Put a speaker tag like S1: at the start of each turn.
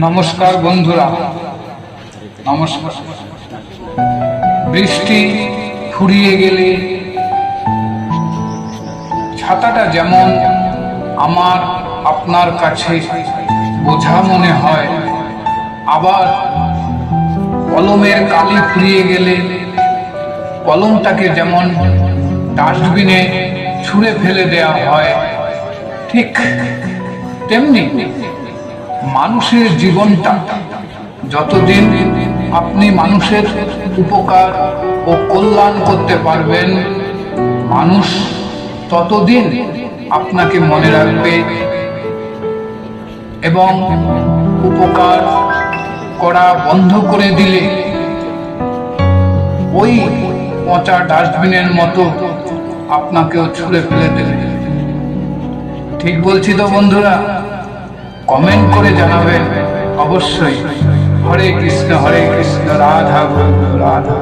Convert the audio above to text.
S1: নমস্কার বন্ধুরা, নমস্কার। বৃষ্টি ফুরিয়ে গেলে ছাতাটা যেমন আমার আপনার কাছে বোঝা মনে হয়, আবার কলমের কালি ফুরিয়ে গেলে কলমটাকে যেমন ডাস্টবিনে ছুঁড়ে ফেলে দেওয়া হয়, ঠিক তেমনি মানুষের জীবনটা যতদিন আপনি মানুষের উপকার ও কল্যাণ করতে পারবেন, মানুষ ততদিন আপনাকে মনে রাখবে এবং উপকার করা বন্ধ করে দিলে ওই পচা ডাস্টবিনের মতো আপনাকেও ছুঁড়ে ফেলে দেবে। ঠিক বলছি তো বন্ধুরা? কমেন্ট করে জানাবেন অবশ্যই। হরে কৃষ্ণ রাধা গোবিন্দ রাধা।